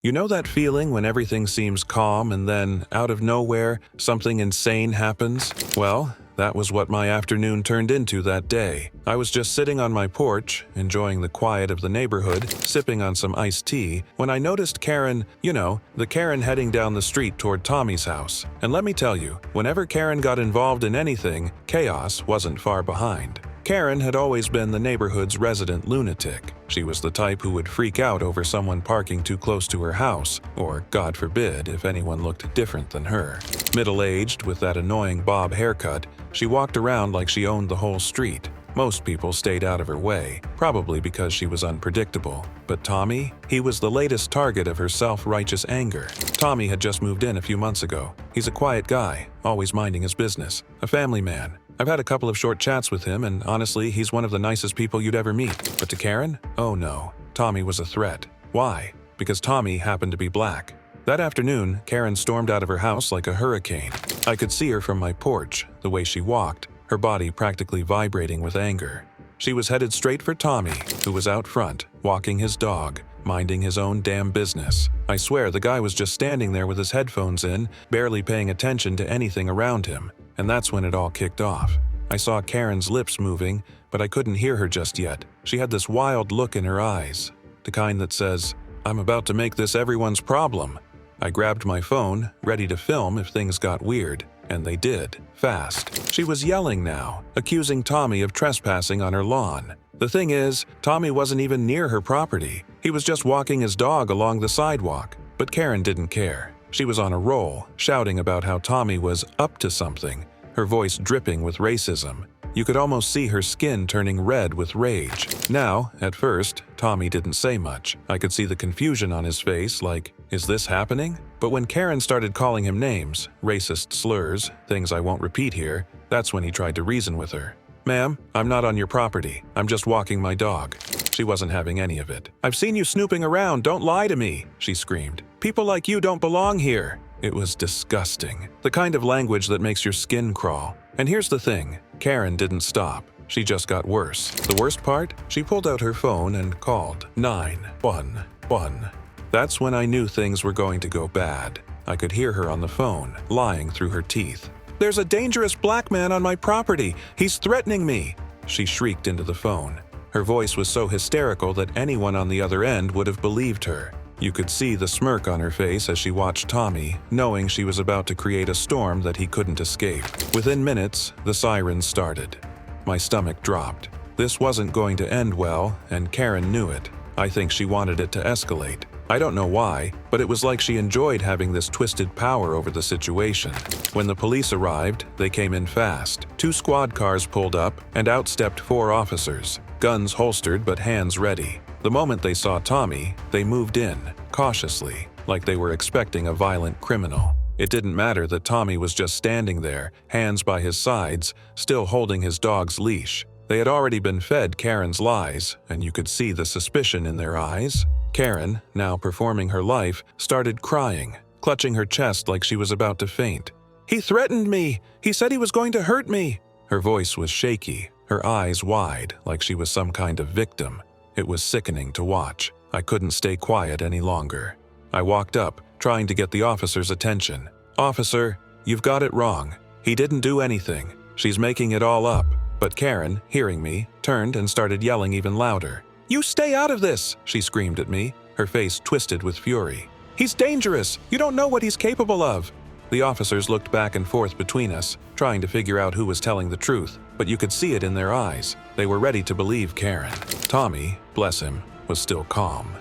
You know that feeling when everything seems calm and then, out of nowhere, something insane happens? Well, that was what my afternoon turned into that day. I was just sitting on my porch, enjoying the quiet of the neighborhood, sipping on some iced tea, when I noticed Karen, the Karen heading down the street toward Tommy's house. And let me tell you, whenever Karen got involved in anything, chaos wasn't far behind. Karen had always been the neighborhood's resident lunatic. She was the type who would freak out over someone parking too close to her house, or, God forbid, if anyone looked different than her. Middle-aged, with that annoying bob haircut, she walked around like she owned the whole street. Most people stayed out of her way, probably because she was unpredictable. But Tommy? He was the latest target of her self-righteous anger. Tommy had just moved in a few months ago. He's a quiet guy, always minding his business, a family man. I've had a couple of short chats with him, and honestly, he's one of the nicest people you'd ever meet. But to Karen? Oh no, Tommy was a threat. Why? Because Tommy happened to be black. That afternoon, Karen stormed out of her house like a hurricane. I could see her from my porch, the way she walked, her body practically vibrating with anger. She was headed straight for Tommy, who was out front, walking his dog, minding his own damn business. I swear the guy was just standing there with his headphones in, barely paying attention to anything around him. And that's when it all kicked off. I saw Karen's lips moving, but I couldn't hear her just yet. She had this wild look in her eyes, the kind that says, "I'm about to make this everyone's problem." I grabbed my phone, ready to film if things got weird, and they did, fast. She was yelling now, accusing Tommy of trespassing on her lawn. The thing is, Tommy wasn't even near her property. He was just walking his dog along the sidewalk. But Karen didn't care. She was on a roll, shouting about how Tommy was up to something, her voice dripping with racism. You could almost see her skin turning red with rage. Now, at first, Tommy didn't say much. I could see the confusion on his face, like, is this happening? But when Karen started calling him names, racist slurs, things I won't repeat here, that's when he tried to reason with her. "Ma'am, I'm not on your property. I'm just walking my dog." She wasn't having any of it. "I've seen you snooping around. Don't lie to me," she screamed. "People like you don't belong here." It was disgusting. The kind of language that makes your skin crawl. And here's the thing, Karen didn't stop. She just got worse. The worst part? She pulled out her phone and called 911. That's when I knew things were going to go bad. I could hear her on the phone, lying through her teeth. "There's a dangerous black man on my property. He's threatening me," she shrieked into the phone. Her voice was so hysterical that anyone on the other end would have believed her. You could see the smirk on her face as she watched Tommy, knowing she was about to create a storm that he couldn't escape. Within minutes, the sirens started. My stomach dropped. This wasn't going to end well, and Karen knew it. I think she wanted it to escalate. I don't know why, but it was like she enjoyed having this twisted power over the situation. When the police arrived, they came in fast. 2 squad cars pulled up, and out stepped 4 officers, guns holstered but hands ready. The moment they saw Tommy, they moved in, cautiously, like they were expecting a violent criminal. It didn't matter that Tommy was just standing there, hands by his sides, still holding his dog's leash. They had already been fed Karen's lies, and you could see the suspicion in their eyes. Karen, now performing her life, started crying, clutching her chest like she was about to faint. "He threatened me! He said he was going to hurt me!" Her voice was shaky, her eyes wide, like she was some kind of victim. It was sickening to watch. I couldn't stay quiet any longer. I walked up, trying to get the officer's attention. "Officer, you've got it wrong. He didn't do anything. She's making it all up." But Karen, hearing me, turned and started yelling even louder. "You stay out of this!" she screamed at me, her face twisted with fury. "He's dangerous! You don't know what he's capable of!" The officers looked back and forth between us, trying to figure out who was telling the truth, but you could see it in their eyes. They were ready to believe Karen. Tommy, bless him, was still calm.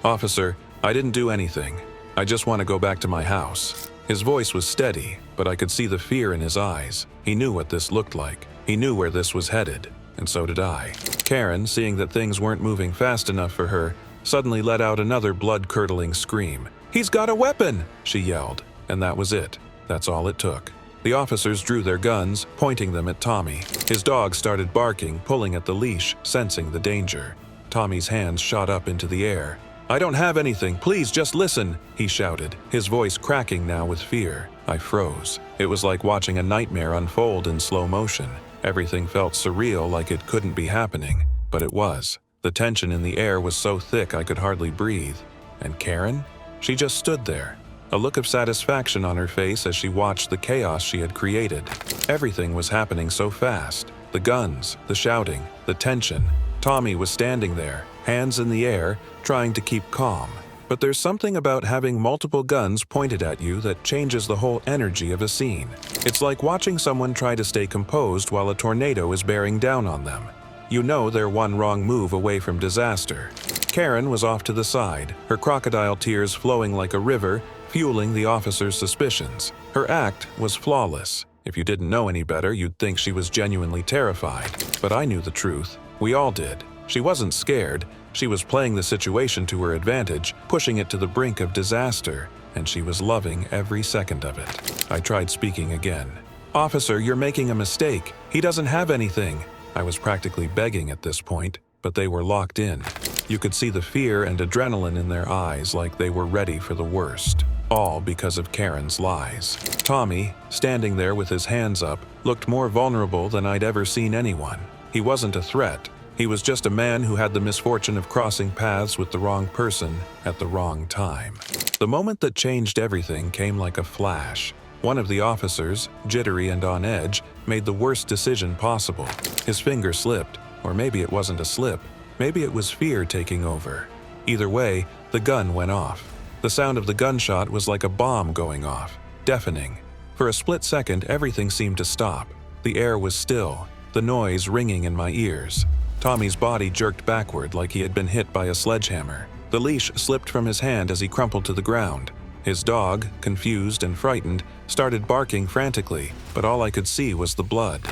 "Officer, I didn't do anything. I just want to go back to my house." His voice was steady, but I could see the fear in his eyes. He knew what this looked like. He knew where this was headed, and so did I. Karen, seeing that things weren't moving fast enough for her, suddenly let out another blood-curdling scream. "He's got a weapon!" she yelled, and that was it. That's all it took. The officers drew their guns, pointing them at Tommy. His dog started barking, pulling at the leash, sensing the danger. Tommy's hands shot up into the air. "I don't have anything, please just listen," he shouted, his voice cracking now with fear. I froze. It was like watching a nightmare unfold in slow motion. Everything felt surreal, like it couldn't be happening, but it was. The tension in the air was so thick I could hardly breathe. And Karen? She just stood there, a look of satisfaction on her face as she watched the chaos she had created. Everything was happening so fast. The guns, the shouting, the tension. Tommy was standing there, hands in the air, trying to keep calm. But there's something about having multiple guns pointed at you that changes the whole energy of a scene. It's like watching someone try to stay composed while a tornado is bearing down on them. You know they're one wrong move away from disaster. Karen was off to the side, her crocodile tears flowing like a river, fueling the officer's suspicions. Her act was flawless. If you didn't know any better, you'd think she was genuinely terrified. But I knew the truth. We all did. She wasn't scared. She was playing the situation to her advantage, pushing it to the brink of disaster, and she was loving every second of it. I tried speaking again. "Officer, you're making a mistake. He doesn't have anything." I was practically begging at this point, but they were locked in. You could see the fear and adrenaline in their eyes, like they were ready for the worst. All because of Karen's lies. Tommy, standing there with his hands up, looked more vulnerable than I'd ever seen anyone. He wasn't a threat. He was just a man who had the misfortune of crossing paths with the wrong person at the wrong time. The moment that changed everything came like a flash. One of the officers, jittery and on edge, made the worst decision possible. His finger slipped, or maybe it wasn't a slip. Maybe it was fear taking over. Either way, the gun went off. The sound of the gunshot was like a bomb going off, deafening. For a split second, everything seemed to stop. The air was still, the noise ringing in my ears. Tommy's body jerked backward like he had been hit by a sledgehammer. The leash slipped from his hand as he crumpled to the ground. His dog, confused and frightened, started barking frantically, but all I could see was the blood.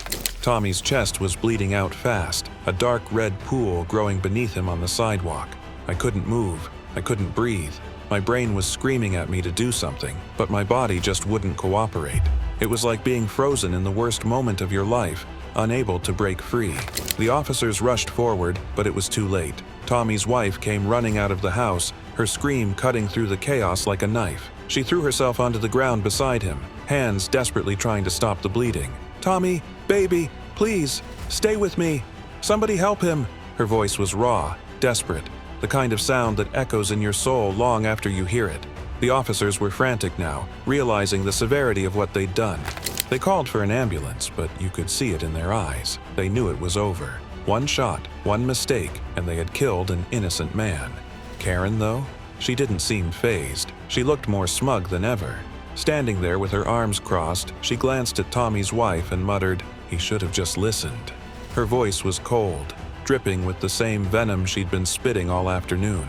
Tommy's chest was bleeding out fast, a dark red pool growing beneath him on the sidewalk. I couldn't move. I couldn't breathe. My brain was screaming at me to do something, but my body just wouldn't cooperate. It was like being frozen in the worst moment of your life, unable to break free. The officers rushed forward, but it was too late. Tommy's wife came running out of the house, her scream cutting through the chaos like a knife. She threw herself onto the ground beside him, hands desperately trying to stop the bleeding. "Tommy, baby, please, stay with me. Somebody help him." Her voice was raw, desperate, the kind of sound that echoes in your soul long after you hear it. The officers were frantic now, realizing the severity of what they'd done. They called for an ambulance, but you could see it in their eyes. They knew it was over. One shot, one mistake, and they had killed an innocent man. Karen, though? She didn't seem fazed. She looked more smug than ever. Standing there with her arms crossed, she glanced at Tommy's wife and muttered, "He should have just listened." Her voice was cold, dripping with the same venom she'd been spitting all afternoon.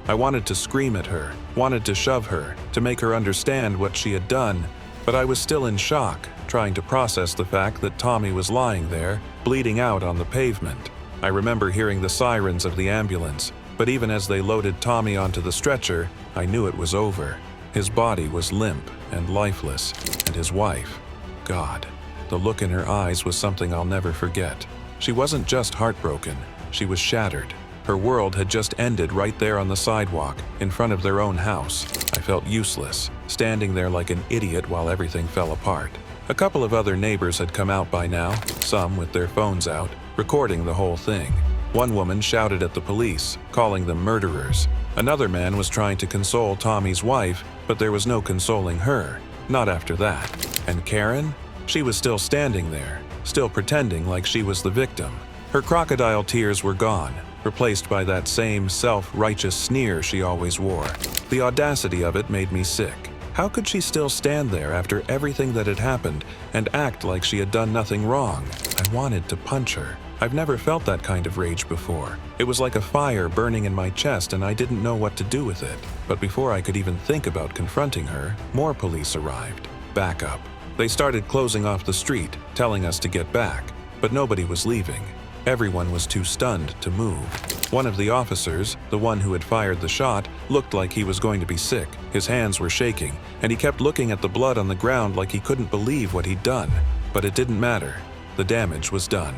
I wanted to scream at her, wanted to shove her, to make her understand what she had done, but I was still in shock, trying to process the fact that Tommy was lying there, bleeding out on the pavement. I remember hearing the sirens of the ambulance, but even as they loaded Tommy onto the stretcher, I knew it was over. His body was limp and lifeless, and his wife, God, the look in her eyes was something I'll never forget. She wasn't just heartbroken, she was shattered. Her world had just ended right there on the sidewalk, in front of their own house. I felt useless, standing there like an idiot while everything fell apart. A couple of other neighbors had come out by now, some with their phones out, recording the whole thing. One woman shouted at the police, calling them murderers. Another man was trying to console Tommy's wife, but there was no consoling her, not after that. And Karen? She was still standing there, still pretending like she was the victim. Her crocodile tears were gone, replaced by that same self-righteous sneer she always wore. The audacity of it made me sick. How could she still stand there after everything that had happened and act like she had done nothing wrong? I wanted to punch her. I've never felt that kind of rage before. It was like a fire burning in my chest and I didn't know what to do with it. But before I could even think about confronting her, more police arrived. Backup. They started closing off the street, telling us to get back. But nobody was leaving. Everyone was too stunned to move. One of the officers, the one who had fired the shot, looked like he was going to be sick. His hands were shaking, and he kept looking at the blood on the ground like he couldn't believe what he'd done. But it didn't matter. The damage was done.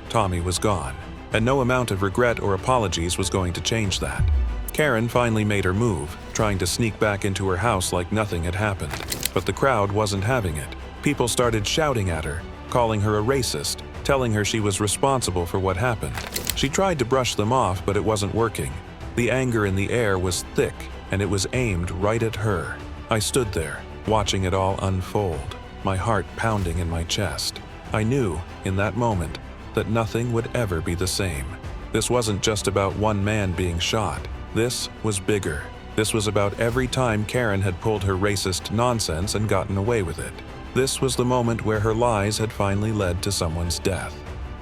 Tommy was gone, and no amount of regret or apologies was going to change that. Karen finally made her move, trying to sneak back into her house like nothing had happened. But the crowd wasn't having it. People started shouting at her, calling her a racist, telling her she was responsible for what happened. She tried to brush them off, but it wasn't working. The anger in the air was thick, and it was aimed right at her. I stood there, watching it all unfold, my heart pounding in my chest. I knew, in that moment, that nothing would ever be the same. This wasn't just about one man being shot. This was bigger. This was about every time Karen had pulled her racist nonsense and gotten away with it. This was the moment where her lies had finally led to someone's death.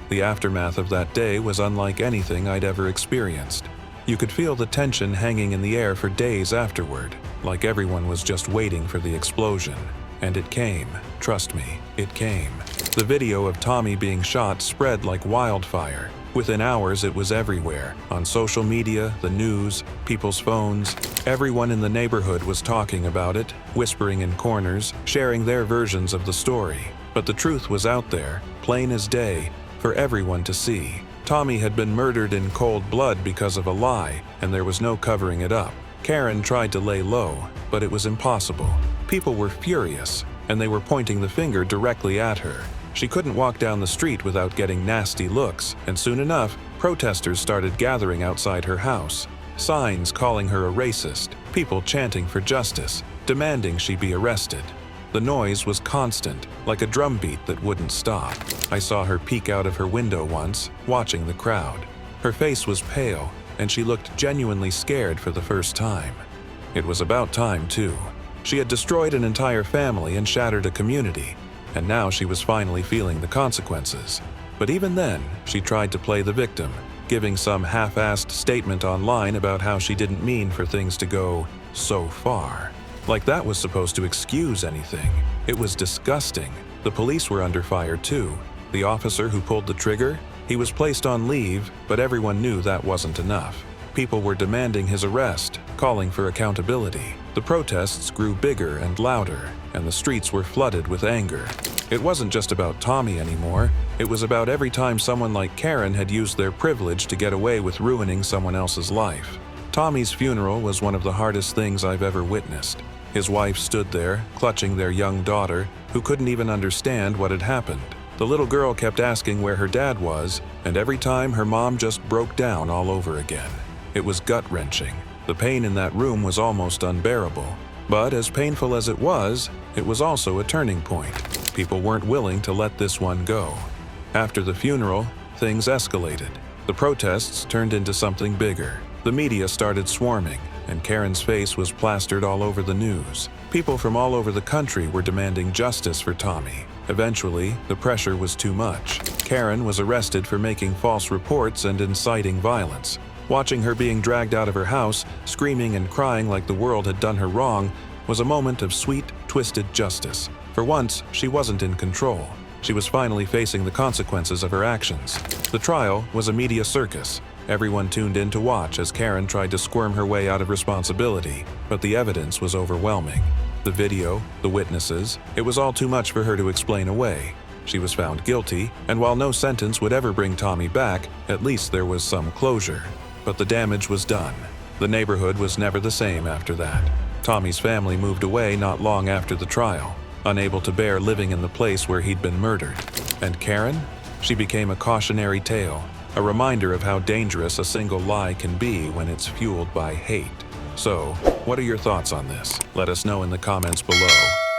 The aftermath of that day was unlike anything I'd ever experienced. You could feel the tension hanging in the air for days afterward, like everyone was just waiting for the explosion. And it came. Trust me, it came. The video of Tommy being shot spread like wildfire. Within hours, it was everywhere. On social media, the news, people's phones. Everyone in the neighborhood was talking about it, whispering in corners, sharing their versions of the story. But the truth was out there, plain as day, for everyone to see. Tommy had been murdered in cold blood because of a lie, and there was no covering it up. Karen tried to lay low, but it was impossible. People were furious, and they were pointing the finger directly at her. She couldn't walk down the street without getting nasty looks, and soon enough, protesters started gathering outside her house. Signs calling her a racist, people chanting for justice, demanding she be arrested. The noise was constant, like a drumbeat that wouldn't stop. I saw her peek out of her window once, watching the crowd. Her face was pale, and she looked genuinely scared for the first time. It was about time, too. She had destroyed an entire family and shattered a community, and now she was finally feeling the consequences. But even then, she tried to play the victim, giving some half-assed statement online about how she didn't mean for things to go so far. Like that was supposed to excuse anything. It was disgusting. The police were under fire too. The officer who pulled the trigger, he was placed on leave, but everyone knew that wasn't enough. People were demanding his arrest, calling for accountability. The protests grew bigger and louder, and the streets were flooded with anger. It wasn't just about Tommy anymore. It was about every time someone like Karen had used their privilege to get away with ruining someone else's life. Tommy's funeral was one of the hardest things I've ever witnessed. His wife stood there, clutching their young daughter, who couldn't even understand what had happened. The little girl kept asking where her dad was, and every time her mom just broke down all over again. It was gut-wrenching. The pain in that room was almost unbearable. But as painful as it was also a turning point. People weren't willing to let this one go. After the funeral, things escalated. The protests turned into something bigger. The media started swarming, and Karen's face was plastered all over the news. People from all over the country were demanding justice for Tommy. Eventually, the pressure was too much. Karen was arrested for making false reports and inciting violence. Watching her being dragged out of her house, screaming and crying like the world had done her wrong, was a moment of sweet, twisted justice. For once, she wasn't in control. She was finally facing the consequences of her actions. The trial was a media circus. Everyone tuned in to watch as Karen tried to squirm her way out of responsibility, but the evidence was overwhelming. The video, the witnesses, it was all too much for her to explain away. She was found guilty, and while no sentence would ever bring Tommy back, at least there was some closure. But the damage was done. The neighborhood was never the same after that. Tommy's family moved away not long after the trial, unable to bear living in the place where he'd been murdered. And Karen? She became a cautionary tale, a reminder of how dangerous a single lie can be when it's fueled by hate. So, what are your thoughts on this? Let us know in the comments below.